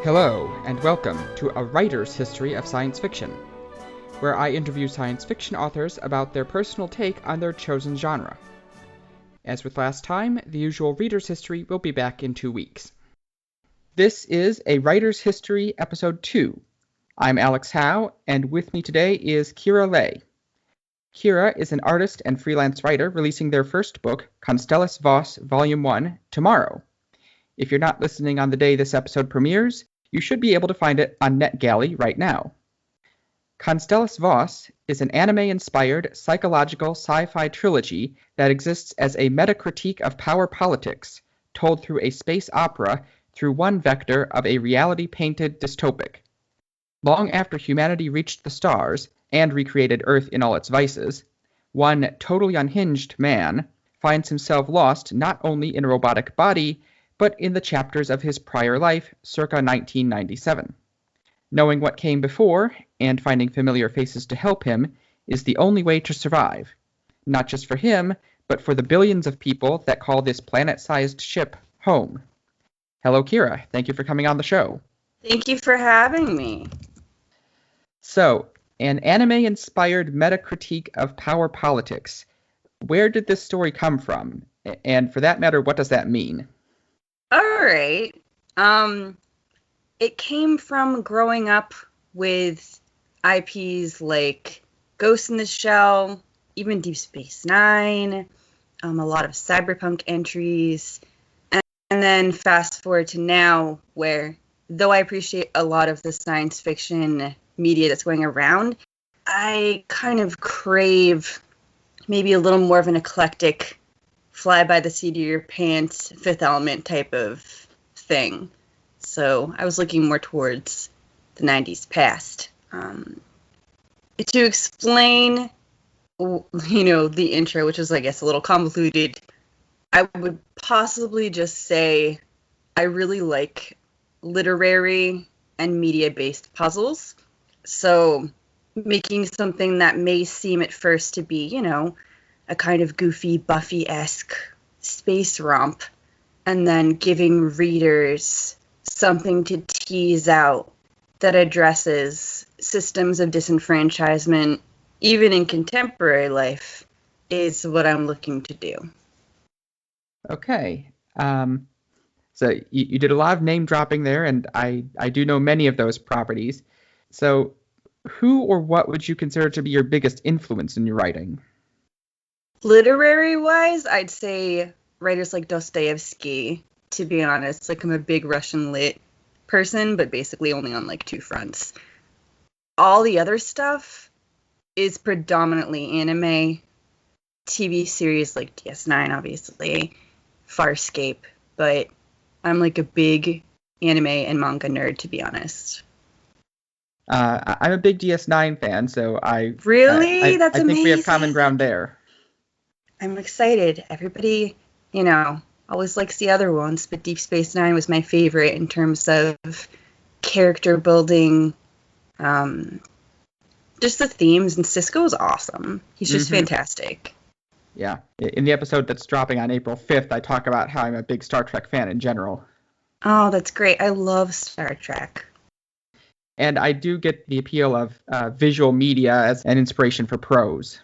Hello, and welcome to A Writer's History of Science Fiction, where I interview science fiction authors about their personal take on their chosen genre. As with last time, the usual reader's history will be back in 2 weeks. This is A Writer's History, Episode 2. I'm Alex Howe, and with me today is Kira Leigh. Kira is an artist and freelance writer releasing their first book, Constelis Voss, Volume 1, tomorrow. If you're not listening on the day this episode premieres, you should be able to find it on NetGalley right now. Constelis Voss is an anime-inspired psychological sci-fi trilogy that exists as a meta-critique of power politics, told through a space opera through one vector of a reality-painted dystopic. Long after humanity reached the stars and recreated Earth in all its vices, one totally unhinged man finds himself lost not only in a robotic body, but in the chapters of his prior life, circa 1997. Knowing what came before, and finding familiar faces to help him, is the only way to survive. Not just for him, but for the billions of people that call this planet-sized ship home. Hello, Kira. Thank you for coming on the show. Thank you for having me. So, an anime-inspired meta-critique of power politics. Where did this story come from? And for that matter, what does that mean? All right. It came from growing up with IPs like Ghost in the Shell, even Deep Space Nine, a lot of cyberpunk entries, and then fast forward to now where, though I appreciate a lot of the science fiction media that's going around, I kind of crave maybe a little more of an eclectic fly by the seat of your pants, Fifth Element type of thing. So I was looking more towards the 90s past. To explain, the intro, which is, I guess, a little convoluted, I would possibly just say I really like literary and media-based puzzles. So making something that may seem at first to be, a kind of goofy, Buffy-esque space romp, and then giving readers something to tease out that addresses systems of disenfranchisement, even in contemporary life, is what I'm looking to do. Okay. So you did a lot of name dropping there, and I do know many of those properties. So who or what would you consider to be your biggest influence in your writing? Literary-wise, I'd say writers like Dostoevsky, to be honest. Like, I'm a big Russian lit person, but basically only on, two fronts. All the other stuff is predominantly anime, TV series like DS9, obviously, Farscape, but I'm, a big anime and manga nerd, to be honest. I'm a big DS9 fan, so Really? That's I think amazing. we have common ground there. I'm excited. Everybody, always likes the other ones, but Deep Space Nine was my favorite in terms of character building, just the themes, and Sisko's awesome. He's just fantastic. Yeah. In the episode that's dropping on April 5th, I talk about how I'm a big Star Trek fan in general. Oh, that's great. I love Star Trek. And I do get the appeal of visual media as an inspiration for prose.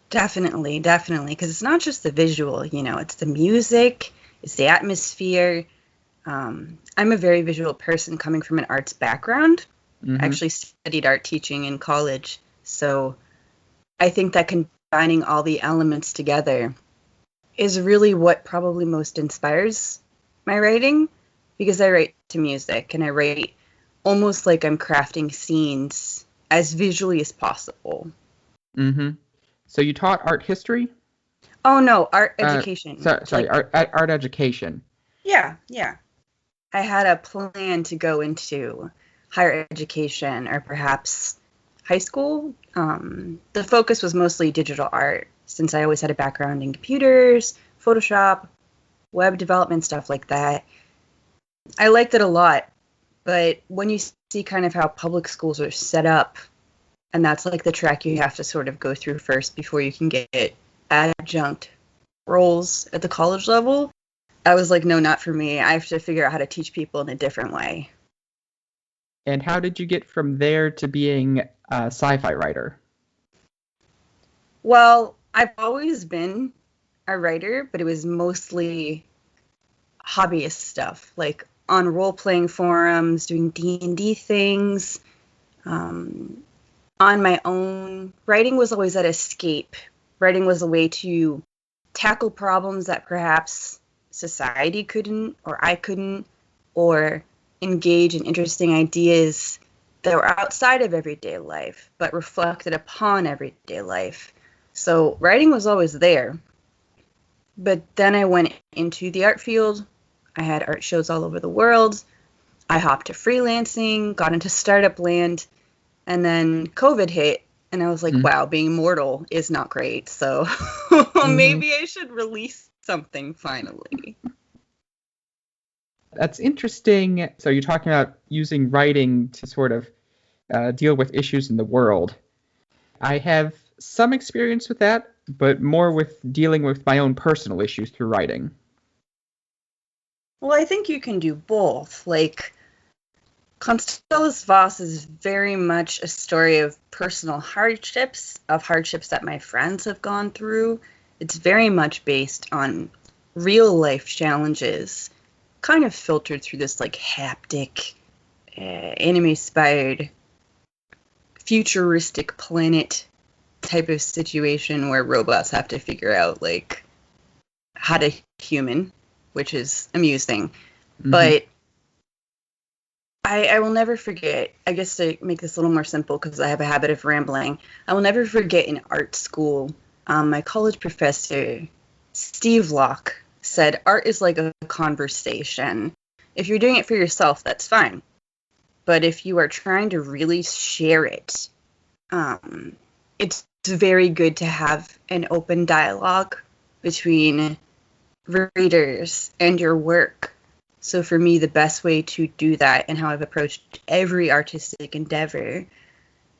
Definitely, because it's not just the visual, it's the music, it's the atmosphere. I'm a very visual person coming from an arts background. I actually studied art teaching in college, so I think that combining all the elements together is really what probably most inspires my writing, because I write to music, and I write almost like I'm crafting scenes as visually as possible. So you taught art history? Oh, no, art education. Art education. Yeah. I had a plan to go into higher education or perhaps high school. The focus was mostly digital art, since I always had a background in computers, Photoshop, web development, stuff like that. I liked it a lot, but when you see kind of how public schools are set up, and that's the track you have to sort of go through first before you can get adjunct roles at the college level, I was like, no, not for me. I have to figure out how to teach people in a different way. And how did you get from there to being a sci-fi writer? Well, I've always been a writer, but it was mostly hobbyist stuff, like on role-playing forums, doing D&D things, on my own. Writing was always that escape. Writing was a way to tackle problems that perhaps society couldn't, or I couldn't, or engage in interesting ideas that were outside of everyday life, but reflected upon everyday life. So writing was always there. But then I went into the art field. I had art shows all over the world. I hopped to freelancing, got into startup land, and then COVID hit. And I was like, wow, being mortal is not great. So maybe I should release something finally. That's interesting. So you're talking about using writing to sort of deal with issues in the world. I have some experience with that, but more with dealing with my own personal issues through writing. Well, I think you can do both. Like, Constelis Voss is very much a story of personal hardships, of hardships that my friends have gone through. It's very much based on real life challenges, kind of filtered through this like haptic, anime-inspired, futuristic planet type of situation where robots have to figure out like how to human, which is amusing. But I will never forget, I guess to make this a little more simple because I have a habit of rambling, I will never forget in art school, my college professor, Steve Locke, said art is like a conversation. If you're doing it for yourself, that's fine. But if you are trying to really share it, it's very good to have an open dialogue between readers and your work. So for me, the best way to do that and how I've approached every artistic endeavor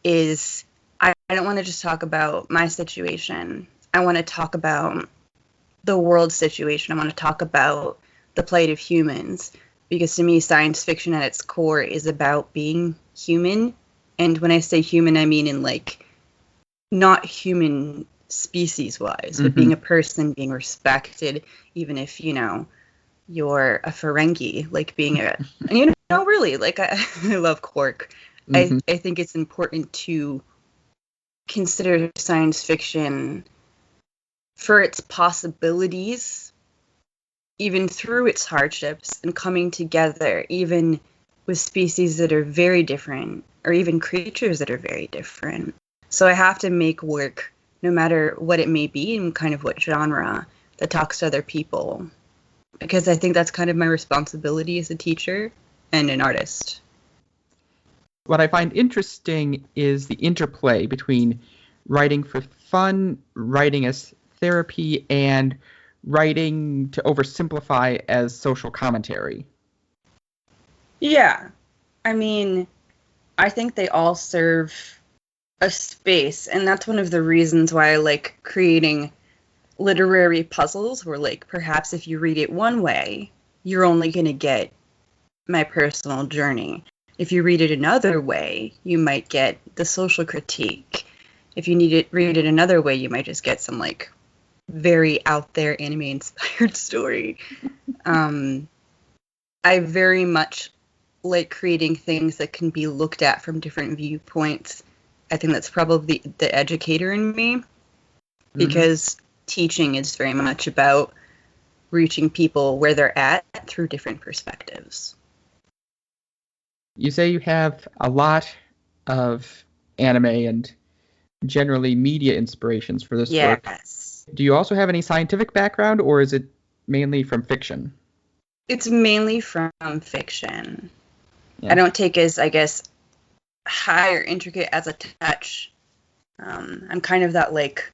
is I don't want to just talk about my situation. I want to talk about the world situation. I want to talk about the plight of humans. Because to me, science fiction at its core is about being human. And when I say human, I mean in like not human species-wise, but being a person, being respected, even if, you know, you're a Ferengi, like being a, and you know, really, like I love Quark. I think it's important to consider science fiction for its possibilities, even through its hardships, and coming together, even with species that are very different, or even creatures that are very different. So I have to make work, no matter what it may be and kind of what genre, that talks to other people. Because I think that's kind of my responsibility as a teacher and an artist. What I find interesting is the interplay between writing for fun, writing as therapy, and writing to oversimplify as social commentary. Yeah. I mean, I think they all serve a space, and that's one of the reasons why I like creating literary puzzles where, like, perhaps if you read it one way, you're only going to get my personal journey. If you read it another way, you might get the social critique. If you read it another way, you might just get some, like, very out there anime-inspired story. I very much like creating things that can be looked at from different viewpoints. I think that's probably the educator in me, because teaching is very much about reaching people where they're at through different perspectives. You say you have a lot of anime and generally media inspirations for this work. Yes. Do you also have any scientific background, or is it mainly from fiction? It's mainly from fiction. Yeah. I don't take as, I guess, high or intricate as a touch. I'm kind of that, like,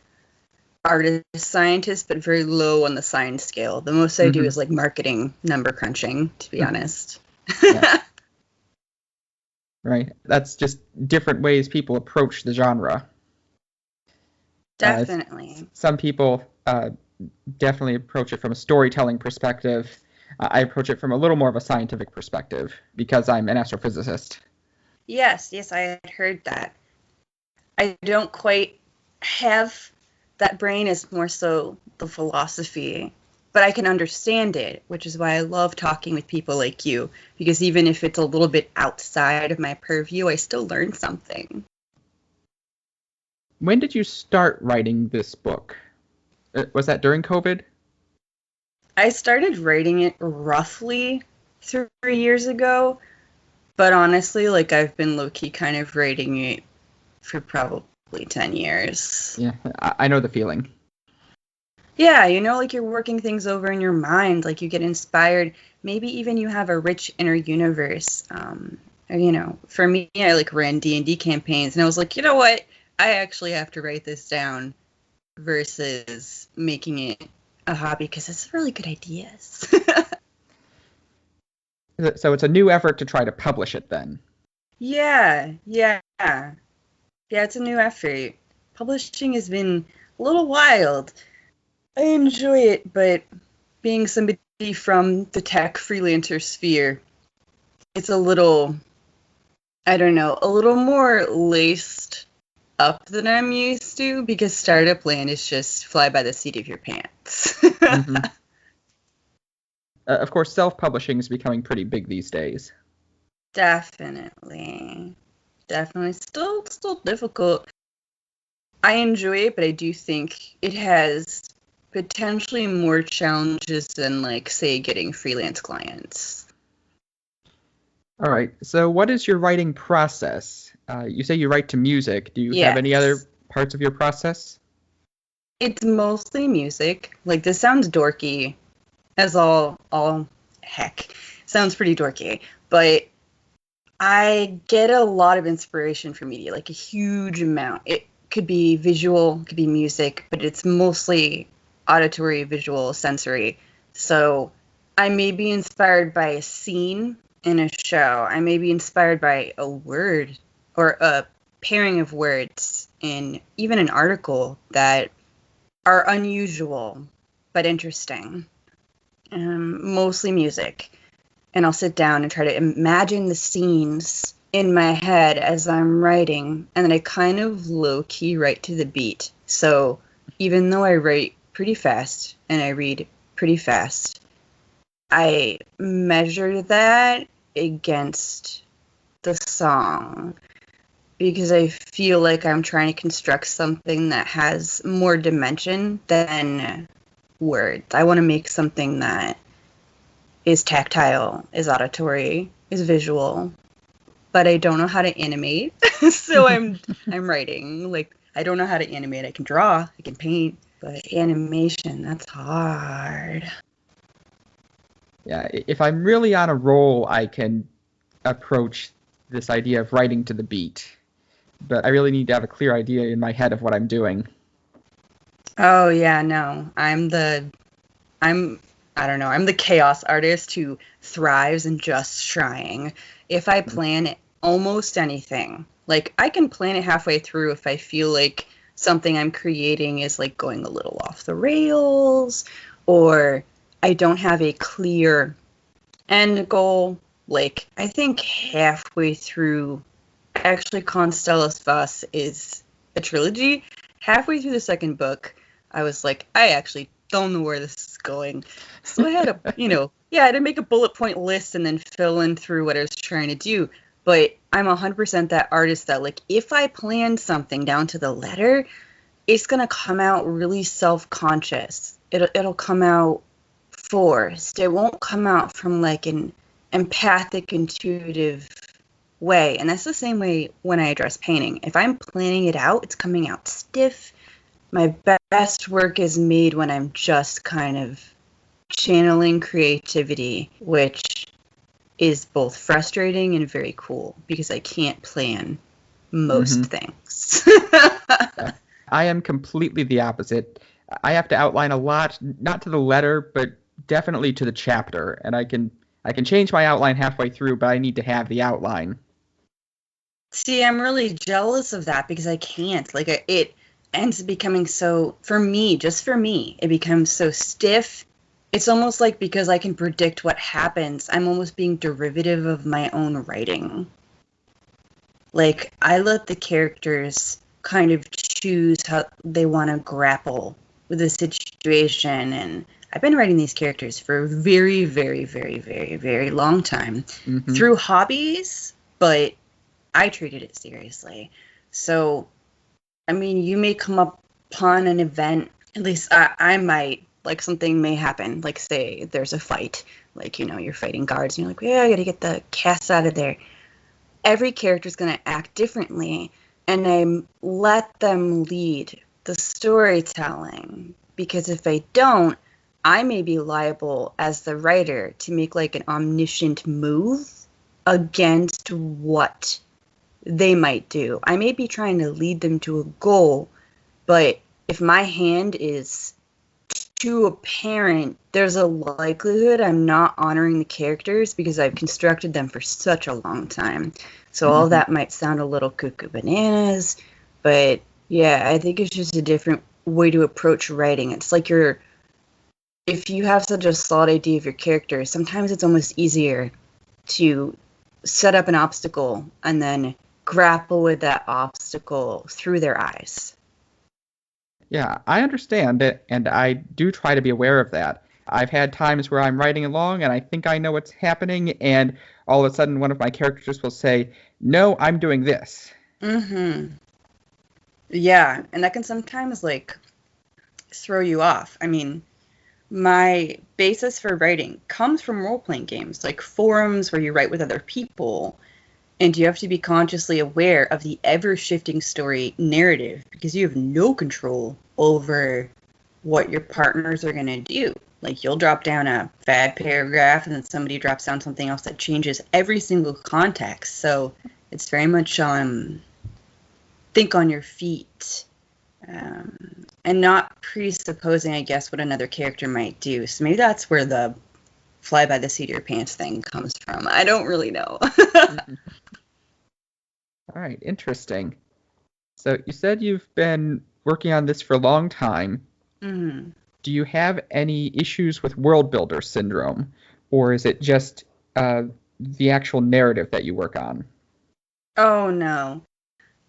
artist scientist, but very low on the science scale. The most I do is, like, marketing number crunching, to be honest. Yeah. Right. That's just different ways people approach the genre. Definitely. Some people definitely approach it from a storytelling perspective. I approach it from a little more of a scientific perspective because I'm an astrophysicist. Yes, I had heard that. I don't quite have that brain, as more so the philosophy, but I can understand it, which is why I love talking with people like you, because even if it's a little bit outside of my purview, I still learn something. When did you start writing this book? Was that during COVID? I started writing it roughly 3 years ago, but honestly, like, I've been low-key kind of writing it for probably 10 years. Yeah, I know the feeling. Yeah, like, you're working things over in your mind, like, you get inspired. Maybe even you have a rich inner universe. For me, I, like, ran D&D campaigns, and I was like, you know what? I actually have to write this down versus making it a hobby, because it's really good ideas. So it's a new effort to try to publish it then. Yeah. Yeah, it's a new effort. Publishing has been a little wild. I enjoy it, but being somebody from the tech freelancer sphere, it's a little, I don't know, a little more laced up than I'm used to, because startup land is just fly by the seat of your pants. Mm-hmm. Of course, self-publishing is becoming pretty big these days. Definitely. Still difficult. I enjoy it, but I do think it has potentially more challenges than, like, say, getting freelance clients. All right, so what is your writing process? You say you write to music. Do you have any other Yes. parts of your process? It's mostly music. Like, this sounds dorky as all heck. Sounds pretty dorky, but I get a lot of inspiration from media, like a huge amount. It could be visual, it could be music, but it's mostly auditory, visual, sensory. So I may be inspired by a scene in a show. I may be inspired by a word or a pairing of words in even an article that are unusual but interesting. Mostly music. And I'll sit down and try to imagine the scenes in my head as I'm writing, and then I kind of low-key write to the beat. So even though I write pretty fast and I read pretty fast, I measure that against the song, because I feel like I'm trying to construct something that has more dimension than words. I want to make something that is tactile, is auditory, is visual, but I don't know how to animate. So I'm writing. Like, I don't know how to animate. I can draw, I can paint, but animation, that's hard. Yeah, if I'm really on a roll, I can approach this idea of writing to the beat. But I really need to have a clear idea in my head of what I'm doing. Oh yeah, no. I'm I don't know, I'm the chaos artist who thrives in just trying. If I plan almost anything, like, I can plan it halfway through if I feel like something I'm creating is, like, going a little off the rails, or I don't have a clear end goal. Like, I think halfway through, actually, Constelis Voss is a trilogy. Halfway through the second book, I was like, I actually don't know where this is going. So I had I had to make a bullet point list and then fill in through what I was trying to do. But I'm 100% that artist that, like, if I plan something down to the letter, it's going to come out really self-conscious. It'll come out forced. It won't come out from, like, an empathic, intuitive way. And that's the same way when I address painting. If I'm planning it out, it's coming out stiff. My best work is made when I'm just kind of channeling creativity, which is both frustrating and very cool, because I can't plan most things. I am completely the opposite. I have to outline a lot, not to the letter, but definitely to the chapter. And I can change my outline halfway through, but I need to have the outline. See, I'm really jealous of that, because I can't. Like, it ends up becoming so, for me, just for me, it becomes so stiff. It's almost like, because I can predict what happens, I'm almost being derivative of my own writing. Like, I let the characters kind of choose how they want to grapple with the situation, and I've been writing these characters for a very, very, very, very, very long time through hobbies, but I treated it seriously. So, I mean, you may come upon an event, at least I might, like something may happen, like say there's a fight, like, you know, you're fighting guards, and you're like, yeah, I gotta get the cast out of there. Every character is going to act differently, and I let them lead the storytelling, because if I don't, I may be liable as the writer to make like an omniscient move against what they might do. I may be trying to lead them to a goal, but if my hand is too apparent, there's a likelihood I'm not honoring the characters because I've constructed them for such a long time. So all that might sound a little cuckoo bananas, but yeah, I think it's just a different way to approach writing. It's like if you have such a solid idea of your character, sometimes it's almost easier to set up an obstacle and then grapple with that obstacle through their eyes. Yeah, I understand it, and I do try to be aware of that. I've had times where I'm writing along and I think I know what's happening, and all of a sudden one of my characters will say, no, I'm doing this. Yeah, and that can sometimes, like, throw you off. I mean, my basis for writing comes from role-playing games, like forums where you write with other people, and you have to be consciously aware of the ever-shifting story narrative because you have no control over what your partners are going to do. Like, you'll drop down a bad paragraph and then somebody drops down something else that changes every single context. So it's very much think on your feet, and not presupposing, I guess, what another character might do. So maybe that's where the fly by the seat of your pants thing comes from. I don't really know. All right, interesting. So you said you've been working on this for a long time. Do you have any issues with world builder syndrome, or is it just the actual narrative that you work on? Oh, no.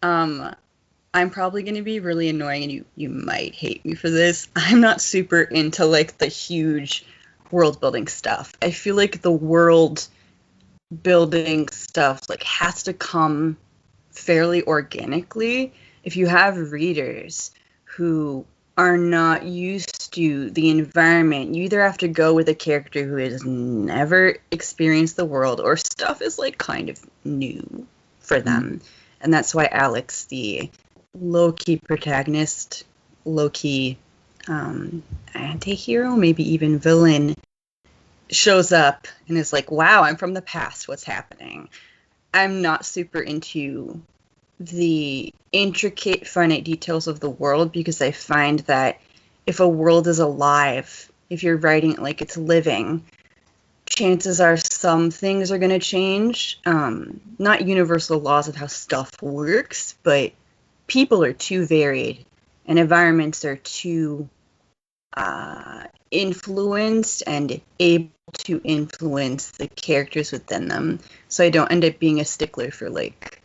I'm probably going to be really annoying, and you might hate me for this. I'm not super into, like, the huge world building stuff. I feel like the world building stuff, like, has to come fairly organically. If you have readers who are not used to the environment, you either have to go with a character who has never experienced the world, or stuff is, like, kind of new for them. And that's why Alex, the low-key protagonist, low-key anti-hero, maybe even villain, shows up and is like, wow, I'm from the past, what's happening? I'm not super into the intricate, finite details of the world, because I find that if a world is alive, if you're writing it like it's living, chances are some things are going to change. Not universal laws of how stuff works, but people are too varied and environments are too influenced and able to influence the characters within them. So I don't end up being a stickler for, like,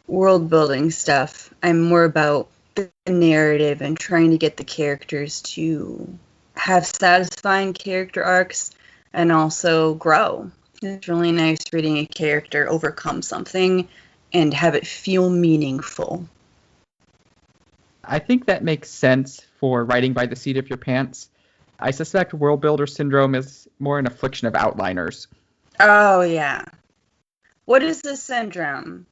world building stuff. I'm more about the narrative and trying to get the characters to have satisfying character arcs and also grow. It's really nice reading a character overcome something and have it feel meaningful. I think that makes sense for writing by the seat of your pants. I suspect world builder syndrome is more an affliction of outliners. Oh, yeah. What is this syndrome?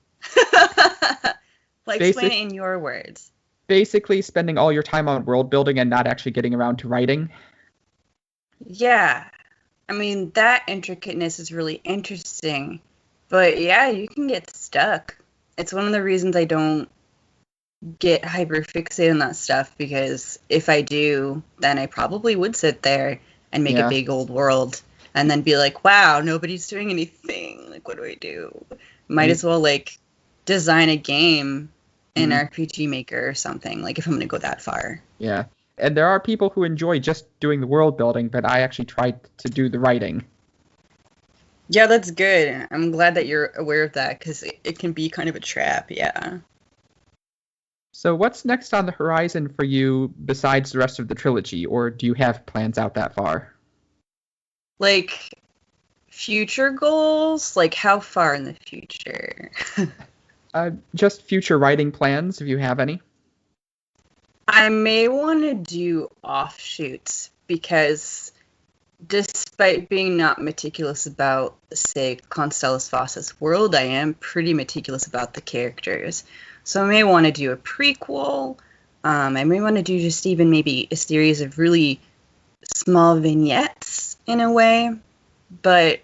Like, explain it in your words. Basically spending all your time on world building and not actually getting around to writing. Yeah. I mean, that intricateness is really interesting. But yeah, you can get stuck. It's one of the reasons I don't get hyper fixated on that stuff, because if I do, then I probably would sit there and make a big old world and then be like, wow, nobody's doing anything. Like, what do I do? Might as well, like, design a game in RPG Maker or something, like, if I'm going to go that far. Yeah. And there are people who enjoy just doing the world building, but I actually tried to do the writing. Yeah, that's good. I'm glad that you're aware of that because it can be kind of a trap. Yeah. So what's next on the horizon for you besides the rest of the trilogy, or do you have plans out that far? Like future goals? Like how far in the future? Just future writing plans, if you have any. I may want to do offshoots because despite being not meticulous about, say, Constelis Voss's world, I am pretty meticulous about the characters. So I may want to do a prequel. I may want to do just even maybe a series of really small vignettes in a way. But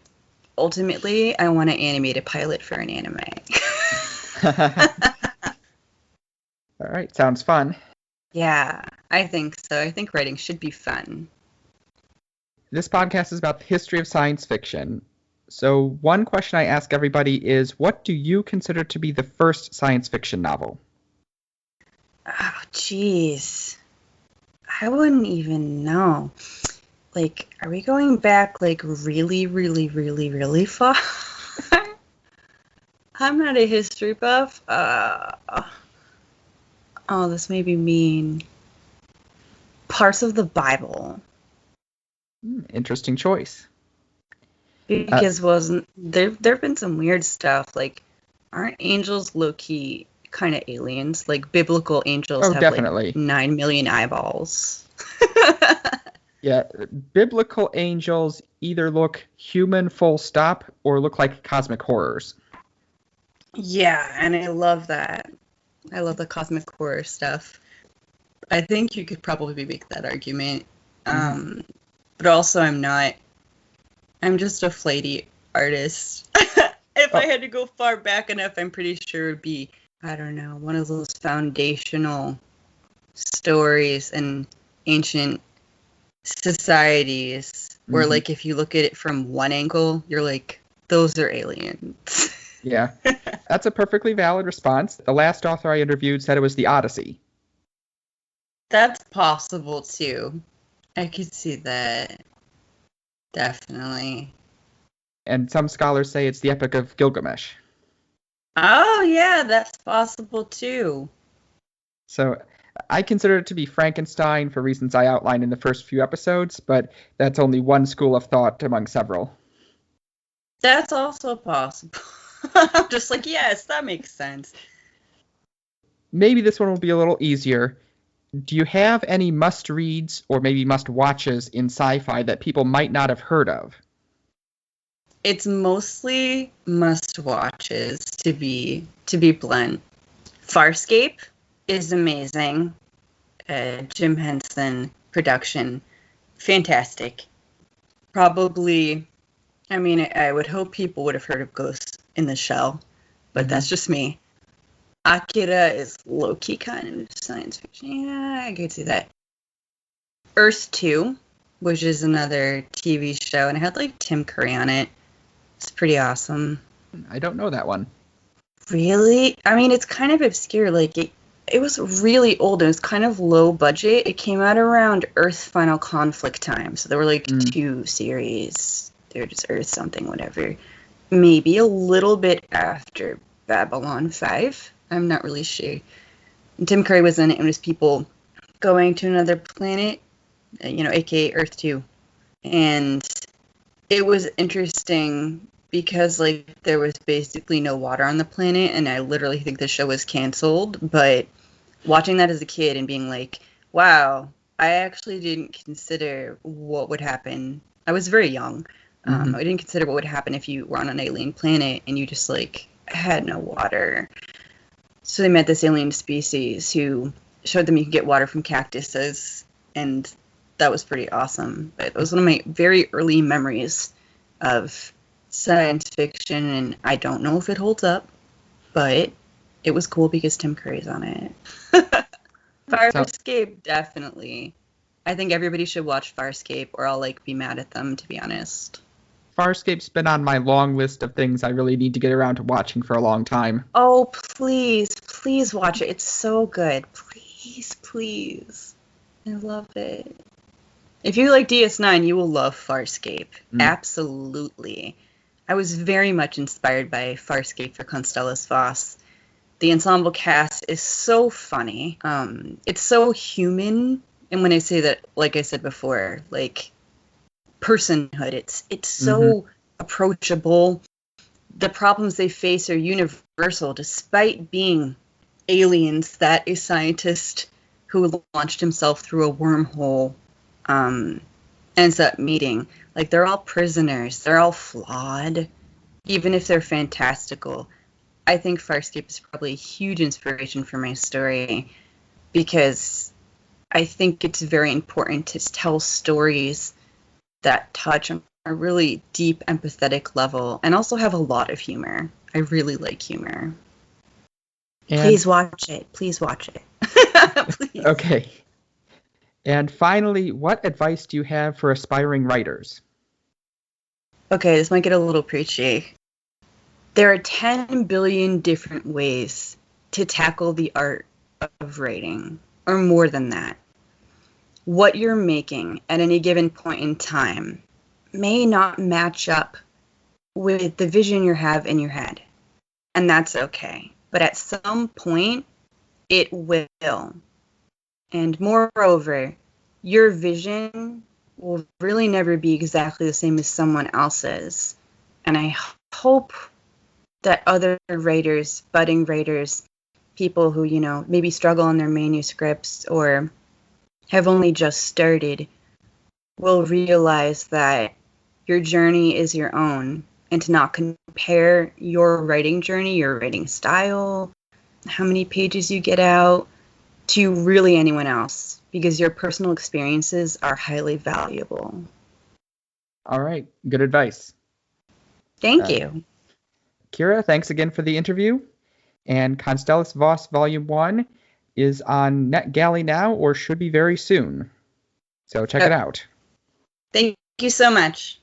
ultimately, I want to animate a pilot for an anime. All right, sounds fun. Yeah, I think so. I think writing should be fun. This podcast is about the history of science fiction. So one question I ask everybody is, what do you consider to be the first science fiction novel? Oh, jeez. I wouldn't even know. Like, are we going back, like, really, really, really, really far? I'm not a history buff. Oh, this may be mean. Parts of the Bible. Interesting choice. Because wasn't there've been some weird stuff, like, aren't angels low-key kind of aliens? Like, biblical angels have, definitely. like, 9 million eyeballs. Yeah, biblical angels either look human full stop or look like cosmic horrors. Yeah, and I love that. I love the cosmic horror stuff. I think you could probably make that argument. But also I'm just a flighty artist. If I had to go far back enough, I'm pretty sure it would be, I don't know, one of those foundational stories in ancient societies where, like, if you look at it from one angle, you're like, those are aliens. Yeah, that's a perfectly valid response. The last author I interviewed said it was the Odyssey. That's possible, too. I could see that. Definitely. And some scholars say it's the Epic of Gilgamesh. Oh, yeah, that's possible, too. So I consider it to be Frankenstein for reasons I outlined in the first few episodes, but that's only one school of thought among several. That's also possible. I'm just like, yes, that makes sense. Maybe this one will be a little easier. Do you have any must-reads or maybe must-watches in sci-fi that people might not have heard of? It's mostly must-watches, to be blunt. Farscape is amazing. Jim Henson production, fantastic. Probably, I mean, I would hope people would have heard of Ghost in the Shell, but that's just me. Akira is low-key kind of science fiction. Yeah, I could see that. Earth 2, which is another TV show, and it had, like, Tim Curry on it. It's pretty awesome. I don't know that one. Really? I mean, it's kind of obscure. Like, it was really old. It was kind of low budget. It came out around Earth Final Conflict time. So there were, like, 2 series. They were just Earth something, whatever. Maybe a little bit after Babylon 5. I'm not really sure. And Tim Curry was in it, and it was people going to another planet, aka Earth 2. And it was interesting because, like, there was basically no water on the planet, and I literally think the show was canceled. But watching that as a kid and being like, wow, I actually didn't consider what would happen. I was very young. I didn't consider what would happen if you were on an alien planet and you just, like, had no water. So they met this alien species who showed them you could get water from cactuses, and that was pretty awesome. It was one of my very early memories of science fiction, and I don't know if it holds up, but it was cool because Tim Curry's on it. Farscape, definitely. I think everybody should watch Farscape, or I'll, like, be mad at them, to be honest. Farscape's been on my long list of things I really need to get around to watching for a long time. Oh, please watch it. It's so good. Please. I love it. If you like DS9, you will love Farscape. Absolutely. I was very much inspired by Farscape for Constelis Voss. The ensemble cast is so funny. It's so human. And when I say that, like I said before, like personhood, it's so approachable. The problems they face are universal, despite being aliens that a scientist who launched himself through a wormhole ends up meeting. Like, they're all prisoners. They're all flawed, even if they're fantastical. I think Farscape is probably a huge inspiration for my story because I think it's very important to tell stories that touch on a really deep, empathetic level and also have a lot of humor. I really like humor. Please watch it. Please watch it. Please. Okay. And finally, what advice do you have for aspiring writers? Okay, this might get a little preachy. There are 10 billion different ways to tackle the art of writing, or more than that. What you're making at any given point in time may not match up with the vision you have in your head, and that's okay. But at some point, it will. And moreover, your vision will really never be exactly the same as someone else's. And I hope that other writers, budding writers, people who, maybe struggle on their manuscripts or have only just started, will realize that your journey is your own and to not compare your writing journey, your writing style, how many pages you get out, to really anyone else, because your personal experiences are highly valuable. All right. Good advice. Thank you. Kira, thanks again for the interview. And Constelis Voss Volume 1 is on NetGalley now or should be very soon. So check it out. Thank you so much.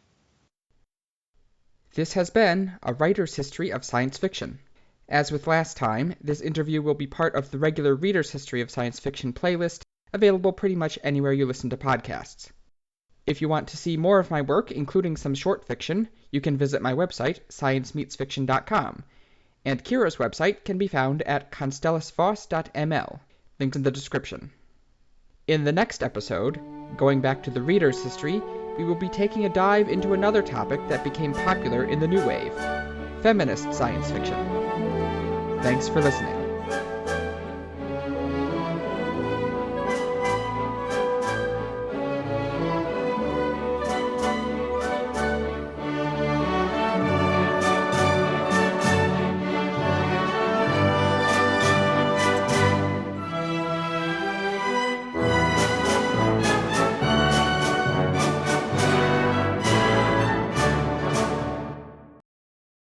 This has been A Writer's History of Science Fiction. As with last time, this interview will be part of the regular Reader's History of Science Fiction playlist, available pretty much anywhere you listen to podcasts. If you want to see more of my work, including some short fiction, you can visit my website, sciencemeetsfiction.com, and Kira's website can be found at constelisvoss.ml, linked in the description. In the next episode, going back to the Reader's History, we will be taking a dive into another topic that became popular in the New Wave, feminist science fiction. Thanks for listening.